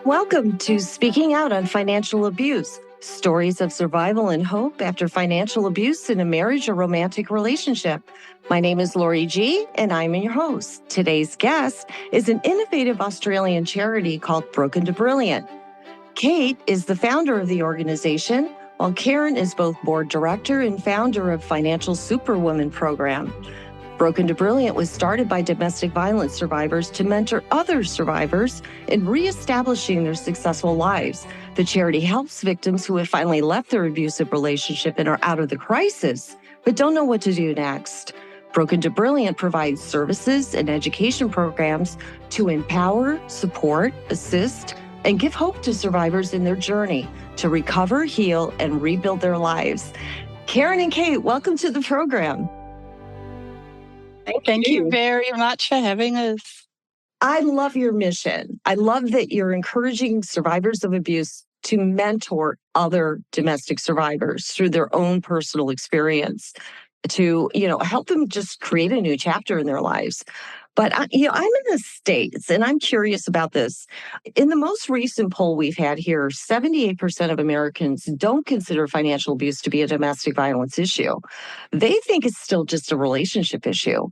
Welcome to Speaking Out on Financial Abuse, stories of survival and hope after financial abuse in a marriage or romantic relationship. My name is Laurie G, and I'm your host. Today's guest is an innovative Australian charity called Broken to Brilliant. Kate is the founder of the organization, while Karen is both board director and founder of Financial Superwomen Program. Broken to Brilliant was started by domestic violence survivors to mentor other survivors in reestablishing their successful lives. The charity helps victims who have finally left their abusive relationship and are out of the crisis, but don't know what to do next. Broken to Brilliant provides services and education programs to empower, support, assist, and give hope to survivors in their journey to recover, heal, and rebuild their lives. Karen and Kate, welcome to the program. Thank you very much for having us. I love your mission. I love that you're encouraging survivors of abuse to mentor other domestic survivors through their own personal experience to, help them just create a new chapter in their lives. But, I'm in the States, and I'm curious about this. In the most recent poll we've had here, 78% of Americans don't consider financial abuse to be a domestic violence issue. They think it's still just a relationship issue.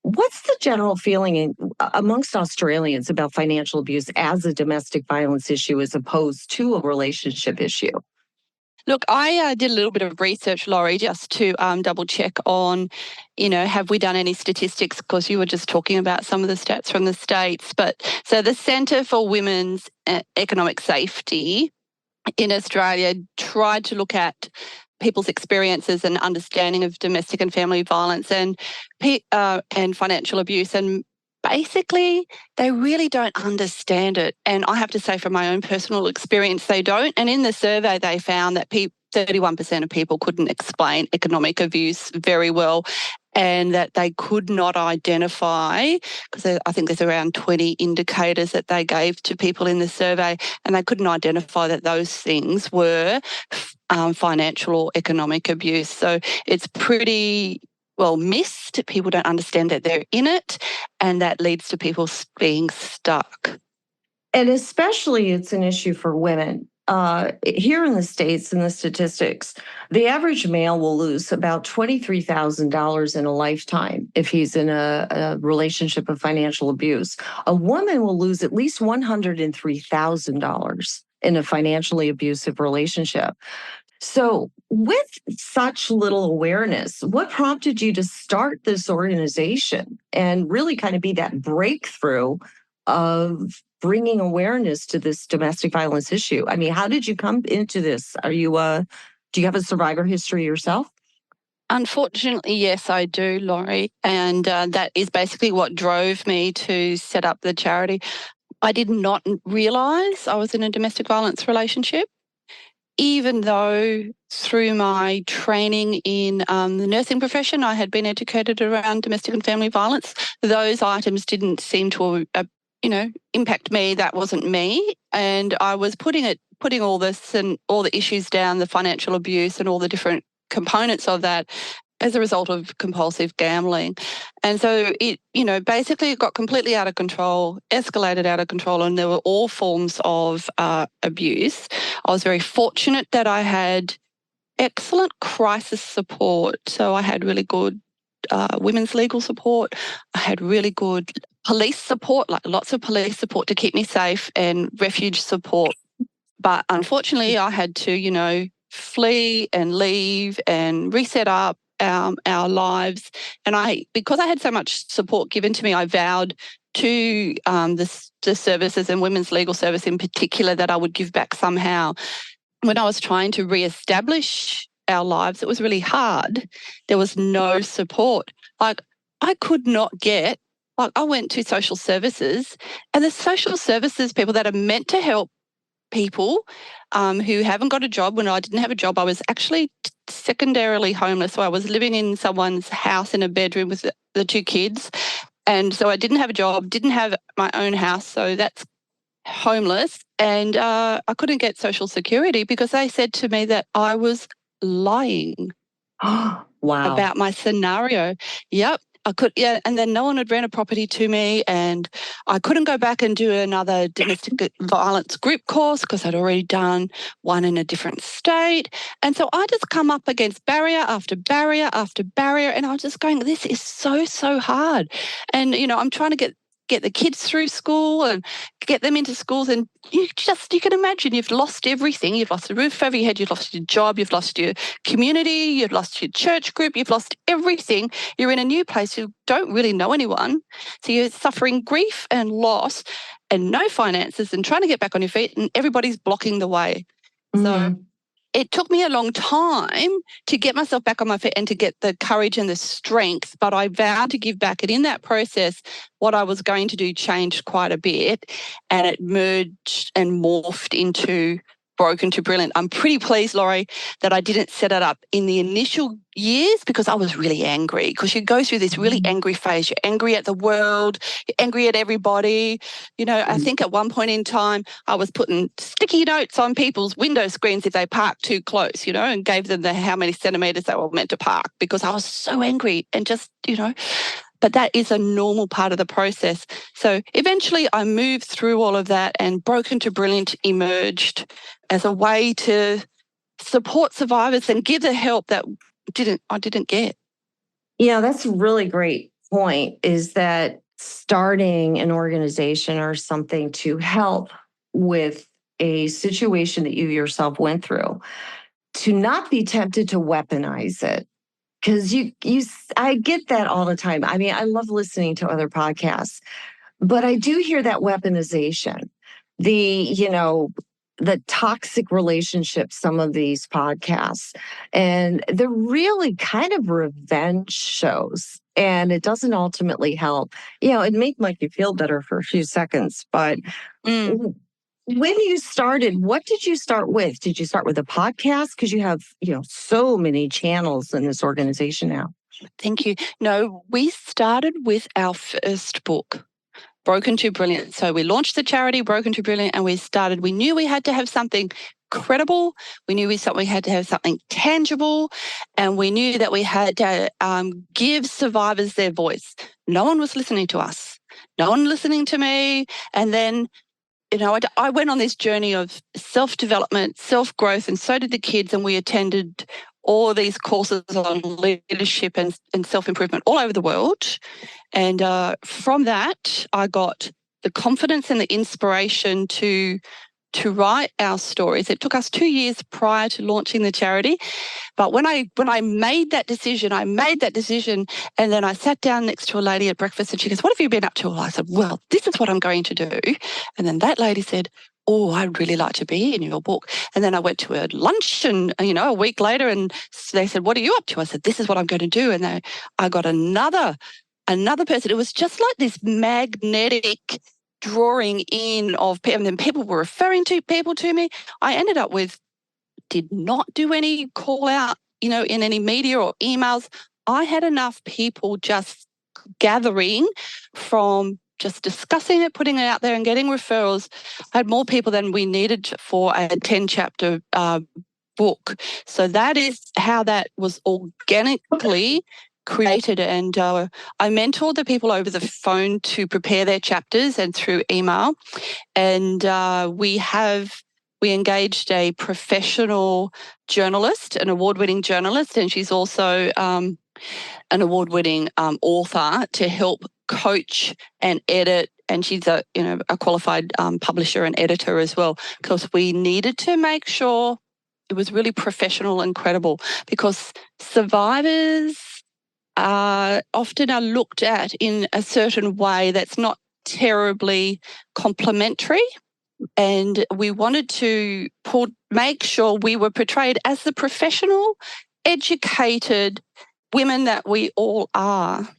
What's the general feeling amongst Australians about financial abuse as a domestic violence issue as opposed to a relationship issue? Look, I did a little bit of research, Laurie, just to double check on, have we done any statistics? Because you were just talking about some of the stats from the States. But so the Centre for Women's Economic Safety in Australia tried to look at people's experiences and understanding of domestic and family violence and financial abuse. And basically, they really don't understand it. And I have to say from my own personal experience, they don't. And in the survey, they found that 31% of people couldn't explain economic abuse very well and that they could not identify, because I think there's around 20 indicators that they gave to people in the survey, and they couldn't identify that those things were financial or economic abuse. So it's pretty well missed. People don't understand that they're in it, and that leads to people being stuck. And especially it's an issue for women. Here in the States, in the statistics, the average male will lose about $23,000 in a lifetime if he's in a relationship of financial abuse. A woman will lose at least $103,000 in a financially abusive relationship. So with such little awareness, what prompted you to start this organization and really kind of be that breakthrough of bringing awareness to this domestic violence issue? I mean, how did you come into this? Do you have a survivor history yourself? Unfortunately, yes, I do, Laurie. And that is basically what drove me to set up the charity. I did not realise I was in a domestic violence relationship, even though through my training in the nursing profession, I had been educated around domestic and family violence. Those items didn't seem to impact me. That wasn't me. And I was putting all this and all the issues down, the financial abuse and all the different components of that as a result of compulsive gambling. And so it, basically it got completely out of control, escalated out of control, and there were all forms of abuse. I was very fortunate that I had excellent crisis support. So I had really good women's legal support. I had really good police support, like lots of police support to keep me safe, and refuge support. But unfortunately, I had to, flee and leave and reset up our lives. And because I had so much support given to me, I vowed to the services and women's legal service in particular that I would give back somehow. When I was trying to reestablish our lives, it was really hard. There was no support. Like, I could not get, I went to social services, and the social services people that are meant to help people who haven't got a job. When I didn't have a job, I was actually secondarily homeless. So I was living in someone's house in a bedroom with the two kids. And so I didn't have a job, didn't have my own house. So that's homeless. And I couldn't get Social Security because they said to me that I was lying Wow. about my scenario. Yep. and then no one would rent a property to me, and I couldn't go back and do another domestic violence group course because I'd already done one in a different state. And so I just come up against barrier after barrier after barrier, and I was just going, this is so, so hard. And, I'm trying to get the kids through school and get them into schools, and you can imagine you've lost everything. You've lost the roof over your head, you've lost your job, you've lost your community, you've lost your church group, you've lost everything. You're in a new place, you don't really know anyone. So you're suffering grief and loss and no finances and trying to get back on your feet, and everybody's blocking the way. So it took me a long time to get myself back on my feet and to get the courage and the strength, but I vowed to give back. And in that process, what I was going to do changed quite a bit, and it merged and morphed into Broken to Brilliant. I'm pretty pleased, Laurie, that I didn't set it up in the initial years because I was really angry, because you go through this really angry phase. You're angry at the world, you're angry at everybody. I think at one point in time, I was putting sticky notes on people's window screens if they parked too close, and gave them how many centimetres they were meant to park, because I was so angry and just, but that is a normal part of the process. So eventually I moved through all of that, and Broken to Brilliant emerged as a way to support survivors and give the help that I didn't get. Yeah, that's a really great point, is that starting an organization or something to help with a situation that you yourself went through, to not be tempted to weaponize it. Because I get that all the time. I mean, I love listening to other podcasts, but I do hear that weaponization, the toxic relationships, some of these podcasts, and they're really kind of revenge shows. And it doesn't ultimately help. It may make you feel better for a few seconds, but when you started, what did you start with? Did you start with a podcast? Because you have, so many channels in this organization now. Thank you. No, we started with our first book, Broken to Brilliant. So we launched the charity Broken to Brilliant, and we knew we had to have something credible. We knew we had to have something tangible, and we knew that we had to give survivors their voice. No one was listening to us. No one listening to me. And then I went on this journey of self-development, self-growth, and so did the kids, and we attended all these courses on leadership and self-improvement all over the world. And from that, I got the confidence and the inspiration to write our stories. It took us 2 years prior to launching the charity. But when I made that decision, and then I sat down next to a lady at breakfast, and she goes, "What have you been up to?" I said, "Well, this is what I'm going to do." And then that lady said, "Oh, I'd really like to be in your book." And then I went to a lunch, and a week later, and they said, "What are you up to?" I said, "This is what I'm going to do." And I got another person. It was just like this magnetic drawing in of people, and then people were referring to people to me. I ended up did not do any call out, in any media or emails. I had enough people just gathering from just discussing it, putting it out there and getting referrals. I had more people than we needed for a 10-chapter book. So that is how that was organically created. And I mentored the people over the phone to prepare their chapters and through email. And we engaged a professional journalist, an award-winning journalist, and she's also an award-winning author to help coach and edit. And she's a qualified publisher and editor as well, because we needed to make sure it was really professional and credible, because survivors often are looked at in a certain way that's not terribly complimentary. And we wanted to make sure we were portrayed as the professional, educated women that we all are.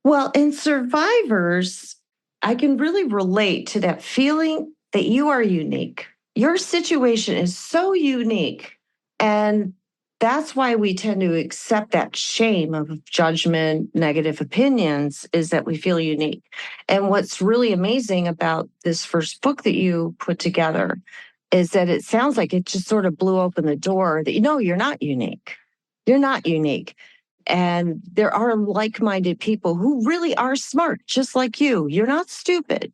Well, in survivors, I can really relate to that feeling that you are unique. Your situation is so unique. And that's why we tend to accept that shame of judgment, negative opinions, is that we feel unique. And what's really amazing about this first book that you put together is that it sounds like it just sort of blew open the door that, you're not unique. You're not unique. And there are like-minded people who really are smart, just like you. You're not stupid.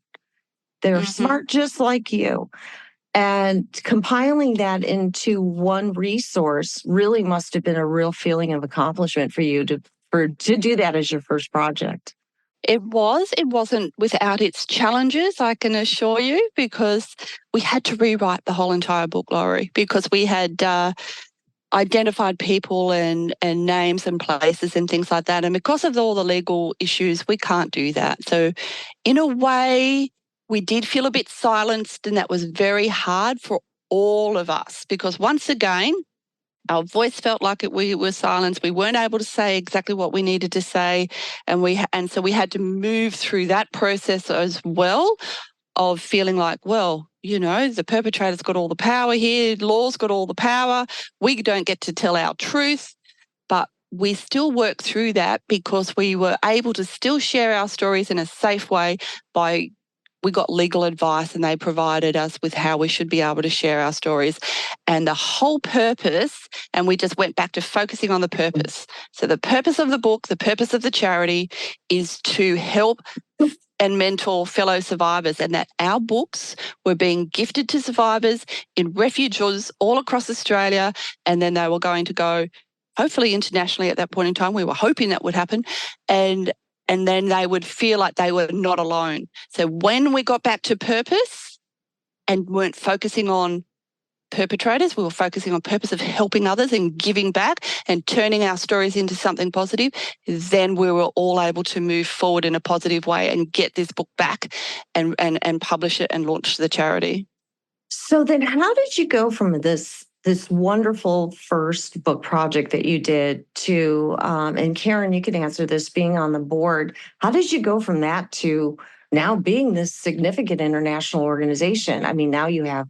They're smart just like you. And compiling that into one resource really must have been a real feeling of accomplishment for you to do that as your first project. It was. It wasn't without its challenges, I can assure you, because we had to rewrite the whole entire book, Laurie, because we had identified people and names and places and things like that. And because of all the legal issues, we can't do that. So in a way, we did feel a bit silenced, and that was very hard for all of us because once again, our voice felt like we were silenced. We weren't able to say exactly what we needed to say, and so we had to move through that process as well of feeling like, well, you know, the perpetrator's got all the power here, law's got all the power. We don't get to tell our truth, but we still work through that because we were able to still share our stories in a safe way we got legal advice and they provided us with how we should be able to share our stories. And the whole purpose, and we just went back to focusing on the purpose. So the purpose of the book, the purpose of the charity is to help and mentor fellow survivors, and that our books were being gifted to survivors in refuges all across Australia, and then they were going to go hopefully internationally at that point in time. We were hoping that would happen. And then they would feel like they were not alone. So when we got back to purpose and weren't focusing on perpetrators, we were focusing on purpose of helping others and giving back and turning our stories into something positive, then we were all able to move forward in a positive way and get this book back and publish it and launch the charity. So then how did you go from this wonderful first book project that you did to, and Karen, you can answer this, being on the board, how did you go from that to now being this significant international organization? I mean, now you have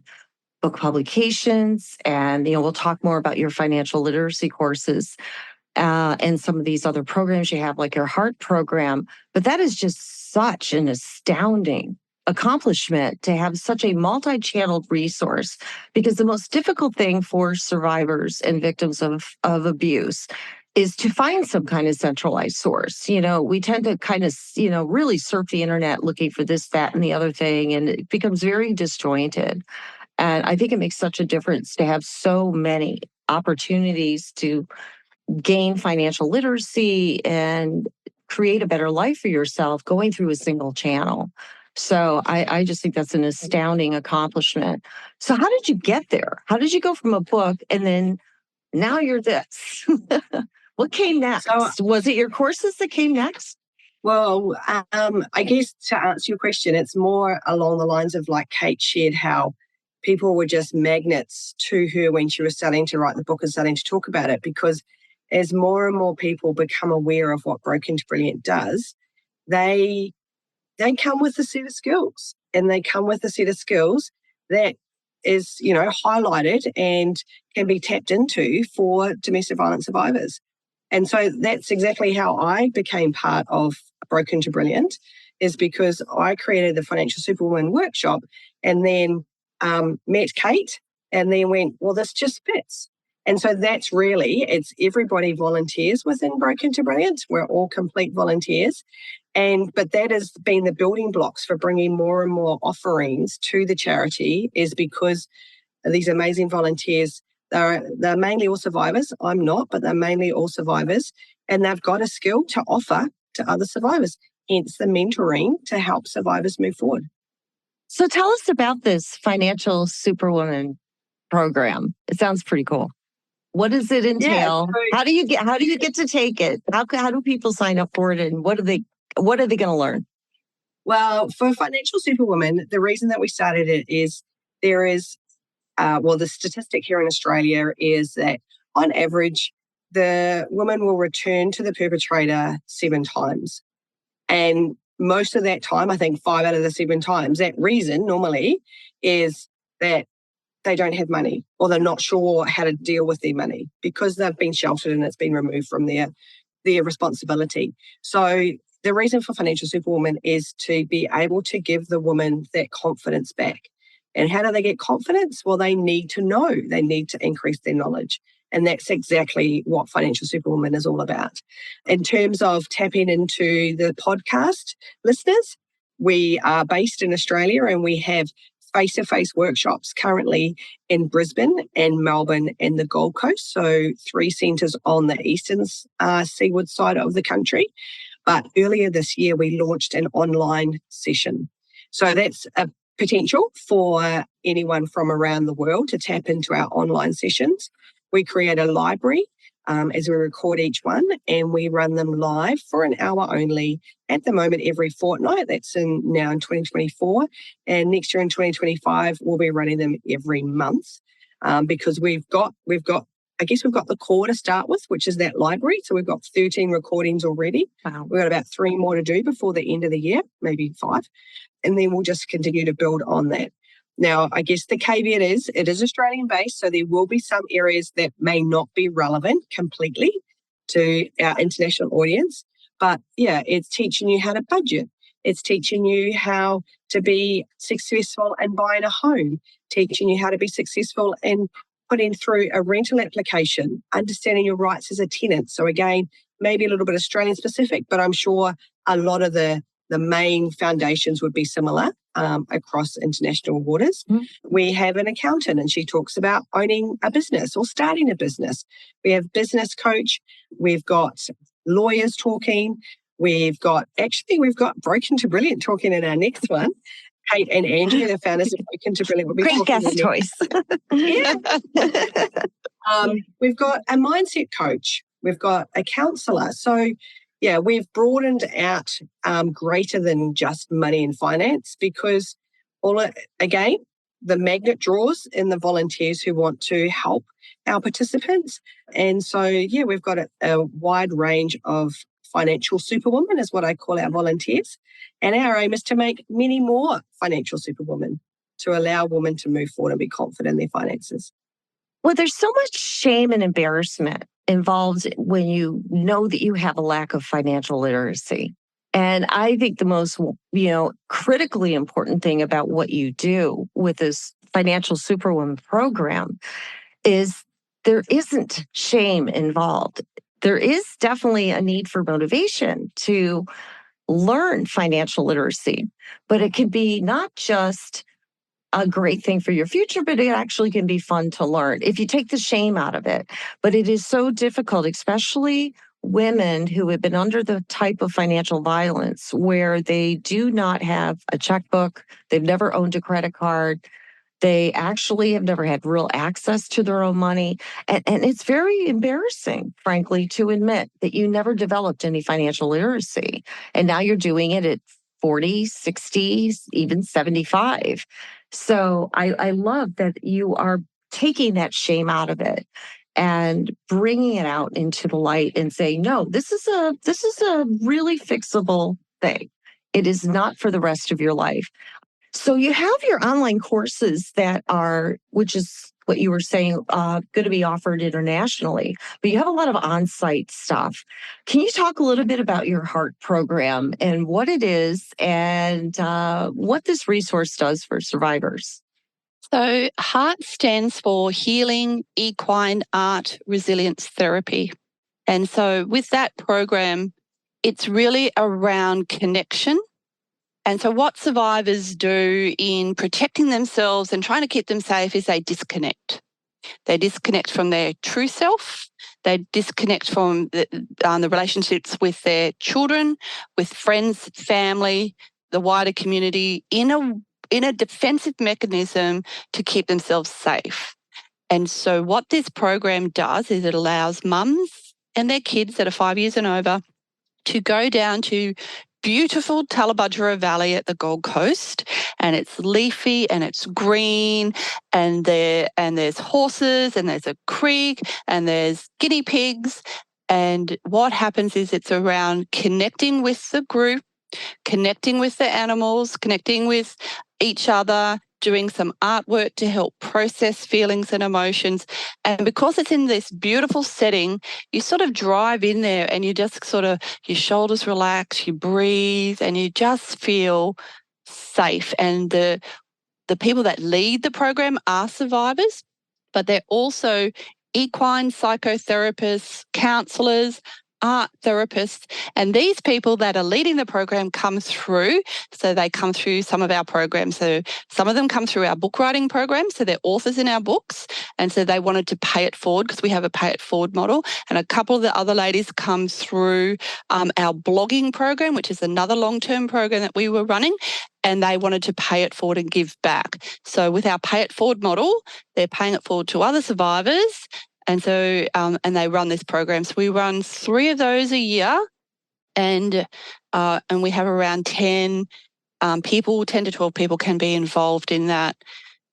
book publications and, we'll talk more about your financial literacy courses and some of these other programs you have, like your HEART program. But that is just such an astounding accomplishment to have such a multi-channeled resource, because the most difficult thing for survivors and victims of abuse is to find some kind of centralized source. We tend to kind of, really surf the internet looking for this, that, and the other thing, and it becomes very disjointed. And I think it makes such a difference to have so many opportunities to gain financial literacy and create a better life for yourself going through a single channel. So I just think that's an astounding accomplishment. So how did you get there? How did you go from a book and then now you're this? What came next? Was it your courses that came next? Well, I guess to answer your question, it's more along the lines of like Kate shared, how people were just magnets to her when she was starting to write the book and starting to talk about it, because as more and more people become aware of what Broken to Brilliant does, they come with a set of skills, and they come with a set of skills that is, highlighted and can be tapped into for domestic violence survivors. And so that's exactly how I became part of Broken to Brilliant, is because I created the Financial Superwoman workshop and then met Kate and then went, well, this just fits. And so that's really, it's everybody volunteers within Broken to Brilliant. We're all complete volunteers. But that has been the building blocks for bringing more and more offerings to the charity, is because these amazing volunteers, they're mainly all survivors. I'm not, but they're mainly all survivors. And they've got a skill to offer to other survivors, hence the mentoring to help survivors move forward. So tell us about this Financial Superwoman Program. It sounds pretty cool. What does it entail? Yeah, how do you get to take it? How do people sign up for it, and what are they going to learn? Well, for Financial Superwoman, the reason that we started it is there is, the statistic here in Australia is that on average, the woman will return to the perpetrator 7 times. And most of that time, I think 5 out of the 7 times, that reason normally is that they don't have money, or they're not sure how to deal with their money because they've been sheltered and it's been removed from their responsibility. So the reason for Financial Superwoman is to be able to give the woman that confidence back. And how do they get confidence? Well, they need to know. They need to increase their knowledge. And that's exactly what Financial Superwoman is all about. In terms of tapping into the podcast listeners, we are based in Australia and we have face-to-face workshops currently in Brisbane and Melbourne and the Gold Coast. So 3 centres on the eastern seaward side of the country. But earlier this year, we launched an online session. So that's a potential for anyone from around the world to tap into our online sessions. We create a library as we record each one, and we run them live for an hour only. At the moment, every fortnight. That's now in 2024, and next year in 2025, we'll be running them every month because we've got the core to start with, which is that library. So we've got 13 recordings already. Wow. We've got about 3 more to do before the end of the year, maybe 5. And then we'll just continue to build on that. Now, I guess the caveat is it is Australian-based, so there will be some areas that may not be relevant completely to our international audience. But yeah, it's teaching you how to budget. It's teaching you how to be successful in buying a home, teaching you how to be successful in putting through a rental application, understanding your rights as a tenant. So again, maybe a little bit Australian specific, but I'm sure a lot of the main foundations would be similar across international waters. We have an accountant and she talks about owning a business or starting a business. We have business coach. We've got lawyers talking. We've got Broken to Brilliant talking in our next one. Kate and Andrew, the founders of Broken to Brilliant, will be Great talking. guest choice. Yeah. We've got a mindset coach. We've got a counsellor. So, yeah, we've broadened out greater than just money and finance because, again, the magnet draws in the volunteers who want to help our participants. And so, yeah, we've got a wide range of financial superwomen is what I call our volunteers. And our aim is to make many more financial superwomen to allow women to move forward and be confident in their finances. Well, there's so much shame and embarrassment involved when you know that you have a lack of financial literacy. And I think the most, critically important thing about what you do with this Financial Superwoman program is there isn't shame involved. There is definitely a need for motivation to learn financial literacy, but it can be not just a great thing for your future, but it actually can be fun to learn if you take the shame out of it. But it is so difficult, especially women who have been under the type of financial violence where they do not have a checkbook, they've never owned a credit card, they actually have never had real access to their own money. And it's very embarrassing, frankly, to admit that you never developed any financial literacy. And now you're doing it at 40, 60, even 75. So I love that you are taking that shame out of it and bringing it out into the light and saying, no, this is a really fixable thing. It is not for the rest of your life. So you have your online courses which is what you were saying, going to be offered internationally, but you have a lot of on-site stuff. Can you talk a little bit about your HEART program and what it is and what this resource does for survivors? So HEART stands for Healing Equine Art Resilience Therapy. And so with that program, it's really around connection. And so what survivors do in protecting themselves and trying to keep them safe is they disconnect. They disconnect from their true self. They disconnect from the relationships with their children, with friends, family, the wider community in a defensive mechanism to keep themselves safe. And so what this program does is it allows mums and their kids that are 5 years and over to go down to beautiful Tallebudgera Valley at the Gold Coast, and it's leafy and it's green, and there's horses and there's a creek and there's guinea pigs. And what happens is it's around connecting with the group, connecting with the animals, connecting with each other, doing some artwork to help process feelings and emotions. And because it's in this beautiful setting, you sort of drive in there and you just sort of, your shoulders relax, you breathe, and you just feel safe. And the people that lead the program are survivors, but they're also equine psychotherapists, counsellors, art therapists, and these people that are leading the program come through. So they come through some of our programs. So some of them come through our book writing program. So they're authors in our books. And so they wanted to pay it forward because we have a pay it forward model. And a couple of the other ladies come through our blogging program, which is another long-term program that we were running. And they wanted to pay it forward and give back. So with our pay it forward model, they're paying it forward to other survivors. And so, and they run this program. So we run 3 of those a year, and we have around 10 people, 10 to 12 people can be involved in that.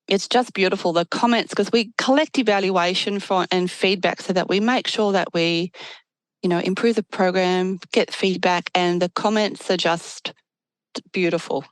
It's just beautiful, the comments, because we collect evaluation and feedback so that we make sure that we, improve the program, get feedback, and the comments are just beautiful.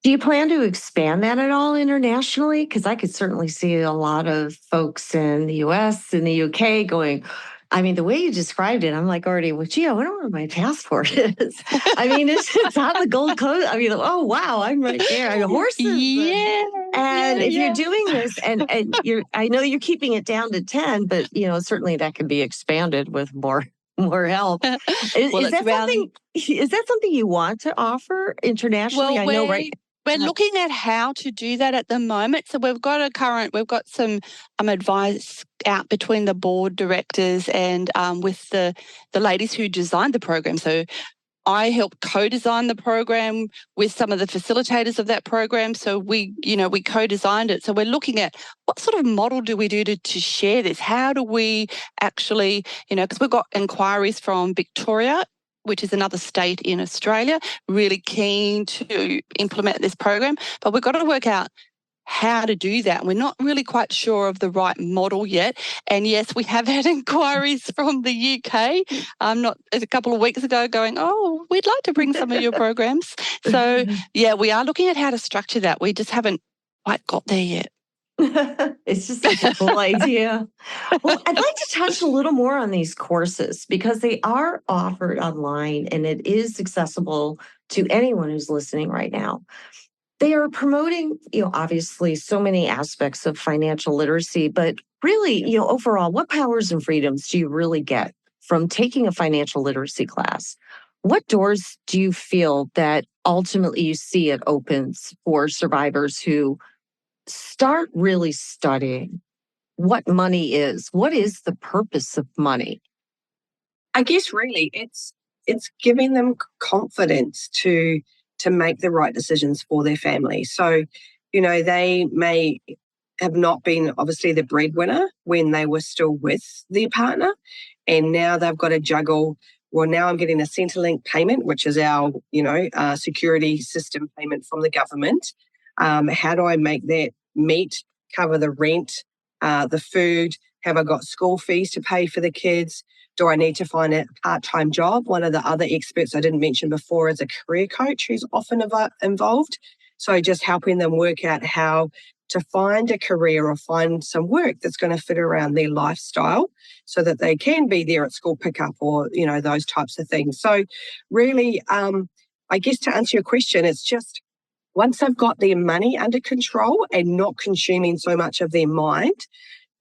Do you plan to expand that at all internationally? Because I could certainly see a lot of folks in the US, in the UK going, I mean, the way you described it, I'm like already, well, gee, I wonder where my passport is. I mean, it's on the Gold Coast. I mean, oh, wow, I'm right there. I mean, horses. Yeah. And if you're doing this and I know you're keeping it down to 10, but, certainly that can be expanded with more help. Is that something you want to offer internationally? Well, I know, right? We're looking at how to do that at the moment. So we've got some advice out between the board directors and with the ladies who designed the program. So I helped co-design the program with some of the facilitators of that program. So we co-designed it. So we're looking at what sort of model do we do to share this? How do we actually, because we've got inquiries from Victoria, which is another state in Australia, really keen to implement this program. But we've got to work out how to do that. We're not really quite sure of the right model yet. And yes, we have had inquiries from the UK a couple of weeks ago going, oh, we'd like to bring some of your programs. So yeah, we are looking at how to structure that. We just haven't quite got there yet. It's just such a cool idea. Well, I'd like to touch a little more on these courses because they are offered online and it is accessible to anyone who's listening right now. They are promoting, obviously so many aspects of financial literacy, but really, overall, what powers and freedoms do you really get from taking a financial literacy class? What doors do you feel that ultimately you see it opens for survivors who start really studying what money is? What is the purpose of money? I guess really it's giving them confidence to make the right decisions for their family. So, they may have not been obviously the breadwinner when they were still with their partner, and now they've got to juggle. Well, now I'm getting a Centrelink payment, which is our security system payment from the government. How do I make that meet, cover the rent, the food? Have I got school fees to pay for the kids? Do I need to find a part-time job? One of the other experts I didn't mention before is a career coach who's often involved. So just helping them work out how to find a career or find some work that's going to fit around their lifestyle so that they can be there at school pickup or, those types of things. So really, I guess to answer your question, it's just once they've got their money under control and not consuming so much of their mind,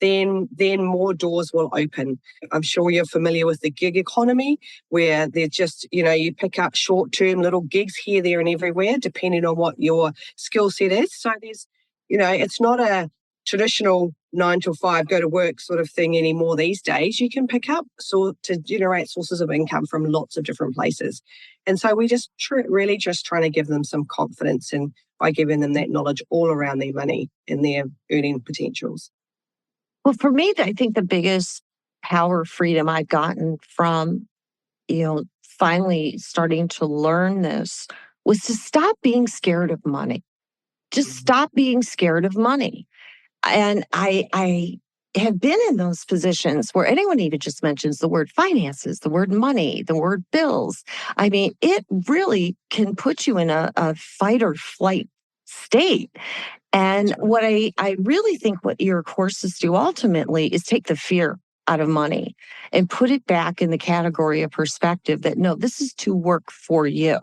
then more doors will open. I'm sure you're familiar with the gig economy where they're just, you pick up short-term little gigs here, there and everywhere, depending on what your skill set is. So there's, it's not a traditional 9 to 5 go to work sort of thing anymore these days. You can pick up to generate sources of income from lots of different places. And so we just really just trying to give them some confidence and by giving them that knowledge all around their money and their earning potentials. Well, for me, I think the biggest power freedom I've gotten from, finally starting to learn this was to stop being scared of money. Just stop being scared of money. And I have been in those positions where anyone even just mentions the word finances, the word money, the word bills. I mean, it really can put you in a fight or flight state. And what I really think what your courses do ultimately is take the fear out of money and put it back in the category of perspective that, no, this is to work for you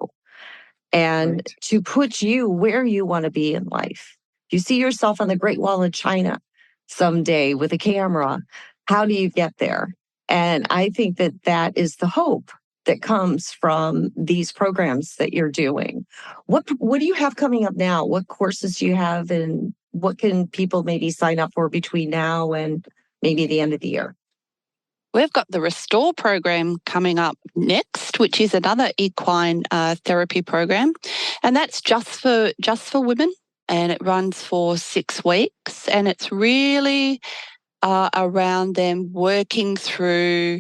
and to put you where you want to be in life. You see yourself on the Great Wall of China someday with a camera. How do you get there? And I think that that is the hope that comes from these programs that you're doing. What do you have coming up now? What courses do you have, and what can people maybe sign up for between now and maybe the end of the year? We've got the Restore program coming up next, which is another equine therapy program, and that's just for women, and it runs for 6 weeks, and it's really around them working through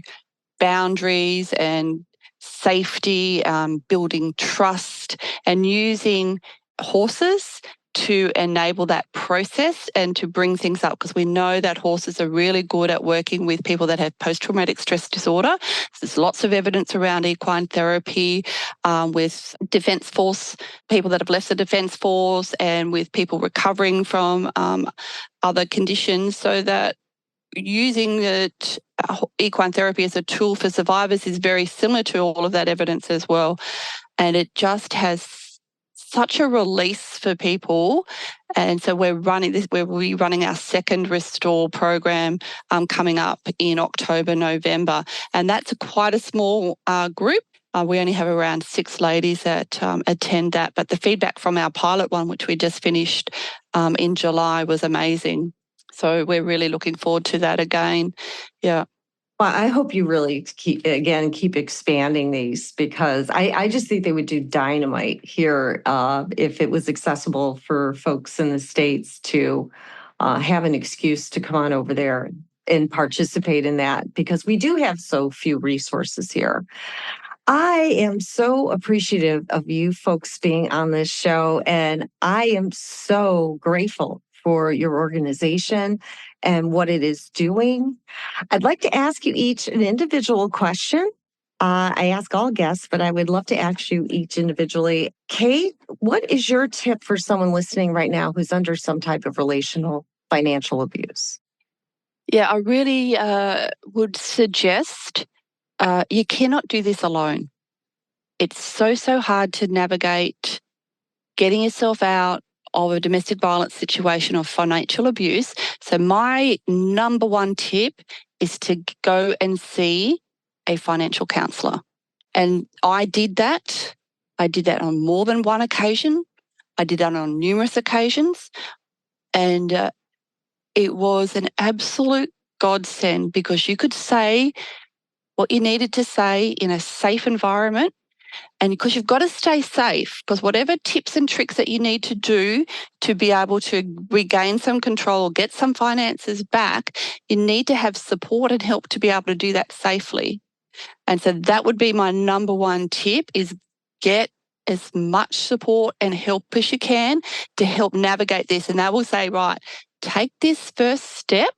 boundaries and safety, building trust, and using horses to enable that process and to bring things up, because we know that horses are really good at working with people that have post-traumatic stress disorder. So there's lots of evidence around equine therapy with Defence Force, people that have left the Defence Force, and with people recovering from other conditions, so that using equine therapy as a tool for survivors is very similar to all of that evidence as well. And it just has such a release for people. And so we're running this, we'll be running our second Restore program coming up in October, November. And that's quite a small group. We only have around 6 ladies that attend that. But the feedback from our pilot one, which we just finished in July, was amazing. So we're really looking forward to that again. Yeah. Well, I hope you really keep expanding these, because I just think they would do dynamite here if it was accessible for folks in the States to have an excuse to come on over there and participate in that, because we do have so few resources here. I am so appreciative of you folks being on this show, and I am so grateful for your organization and what it is doing. I'd like to ask you each an individual question. I ask all guests, but I would love to ask you each individually. Kate, what is your tip for someone listening right now who's under some type of relational financial abuse? Yeah, I really would suggest you cannot do this alone. It's so hard to navigate getting yourself out of a domestic violence situation or financial abuse. So my number one tip is to go and see a financial counsellor. And I did that. I did that on more than one occasion. I did that on numerous occasions. And it was an absolute godsend, because you could say what you needed to say in a safe environment. And because you've got to stay safe, because whatever tips and tricks that you need to do to be able to regain some control or get some finances back, you need to have support and help to be able to do that safely. And so that would be my number one tip, is get as much support and help as you can to help navigate this. And they will say, right, take this first step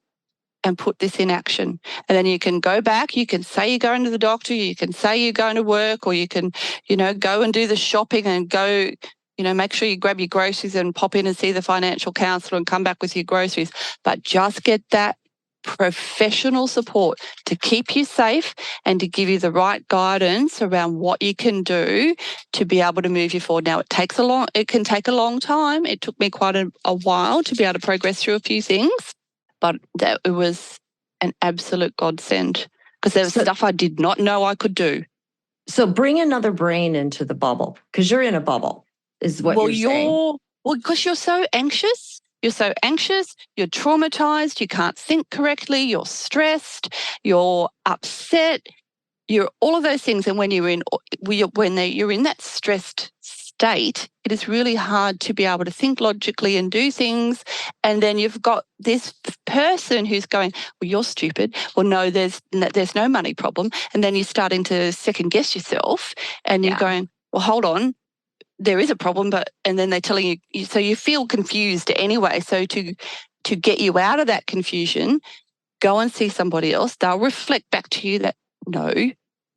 and put this in action. And then you can go back, you can say you're going to the doctor, you can say you're going to work, or you can, go and do the shopping and go, make sure you grab your groceries and pop in and see the financial counsellor and come back with your groceries. But just get that professional support to keep you safe and to give you the right guidance around what you can do to be able to move you forward. Now, it can take a long time. It took me quite a while to be able to progress through a few things, but it was an absolute godsend, because there was stuff I did not know I could do. So bring another brain into the bubble, because you're in a bubble, is what you're saying. Well, because you're so anxious. You're so anxious, you're traumatized, you can't think correctly, you're stressed, you're upset, you're all of those things. And when you're in that stressed state, it is really hard to be able to think logically and do things. And then you've got this person who's going, well, you're stupid. Well, no, there's no money problem. And then you're starting to second guess yourself, and you're going, well, hold on. There is a problem, and then they're telling you, so you feel confused anyway. So to get you out of that confusion, go and see somebody else. They'll reflect back to you that, no,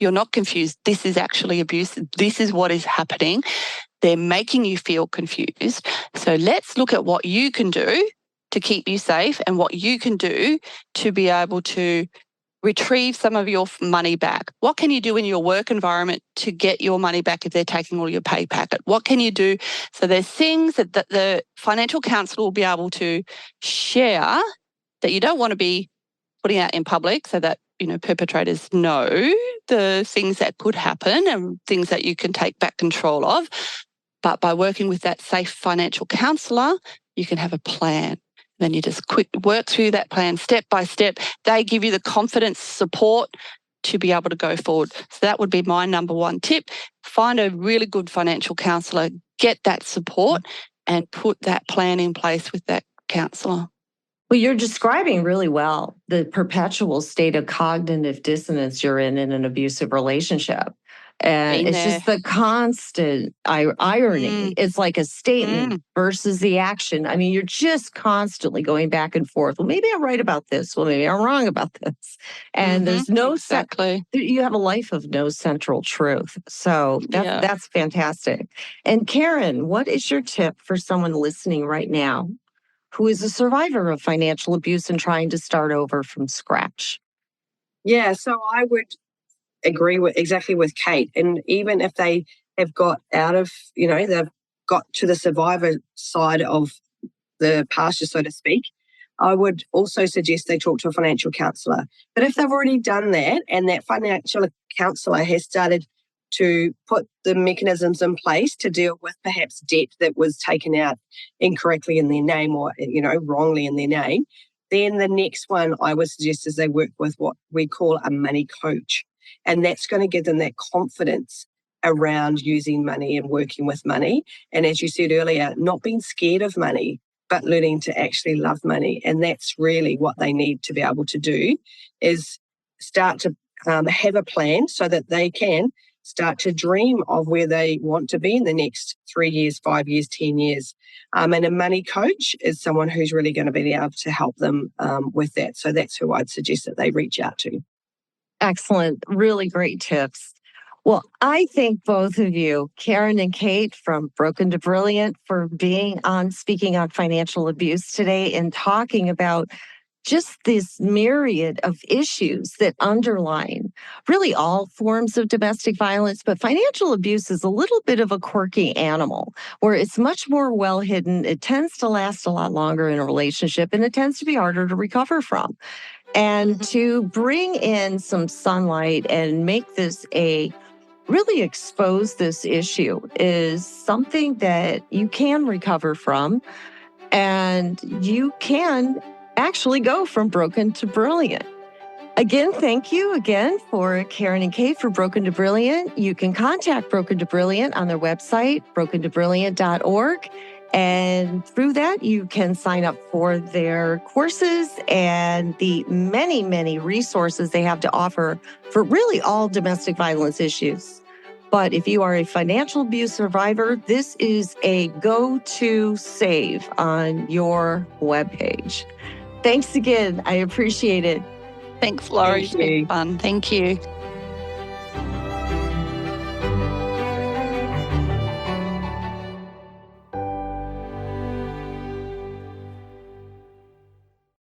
you're not confused. This is actually abuse. This is what is happening. They're making you feel confused. So let's look at what you can do to keep you safe, and what you can do to be able to retrieve some of your money back. What can you do in your work environment to get your money back if they're taking all your pay packet? What can you do? So there's things that the financial counsellor will be able to share that you don't want to be putting out in public so that, perpetrators know the things that could happen and things that you can take back control of. But by working with that safe financial counsellor, you can have a plan. Then you just work through that plan step by step. They give you the confidence, support to be able to go forward. So that would be my number one tip. Find a really good financial counsellor, get that support, and put that plan in place with that counsellor. Well, you're describing really well the perpetual state of cognitive dissonance you're in an abusive relationship. And it's just the constant irony. It's like a statement versus the action. I mean, you're just constantly going back and forth. Well, maybe I'm right about this. Well, maybe I'm wrong about this. And there's no you have a life of no central truth. So that's fantastic. And Karen, what is your tip for someone listening right now who is a survivor of financial abuse and trying to start over from scratch? Yeah, so I would agree exactly with Kate. And even if they have got out of, they've got to the survivor side of the pasture, so to speak, I would also suggest they talk to a financial counsellor. But if they've already done that and that financial counsellor has started to put the mechanisms in place to deal with perhaps debt that was taken out incorrectly in their name or, wrongly in their name, then the next one I would suggest is they work with what we call a money coach. And that's going to give them that confidence around using money and working with money. And as you said earlier, not being scared of money, but learning to actually love money. And that's really what they need to be able to do, is start to have a plan so that they can start to dream of where they want to be in the next 3 years, 5 years, 10 years. And a money coach is someone who's really going to be able to help them with that. So that's who I'd suggest that they reach out to. Excellent. Really great tips. Well, I thank both of you, Karen and Kate from Broken to Brilliant, for speaking on financial abuse today and talking about just this myriad of issues that underline really all forms of domestic violence. But financial abuse is a little bit of a quirky animal where it's much more well hidden. It tends to last a lot longer in a relationship, and it tends to be harder to recover from. And to bring in some sunlight and make this really expose this issue is something that you can recover from, and you can actually go from broken to brilliant. Again, thank you again for Karen and Kate for Broken to Brilliant. You can contact Broken to Brilliant on their website, brokentobrilliant.org. And through that, you can sign up for their courses and the many, many resources they have to offer for really all domestic violence issues. But if you are a financial abuse survivor, this is a go-to save on your webpage. Thanks again. I appreciate it. Thanks, Laurie. It's been fun. Thank you.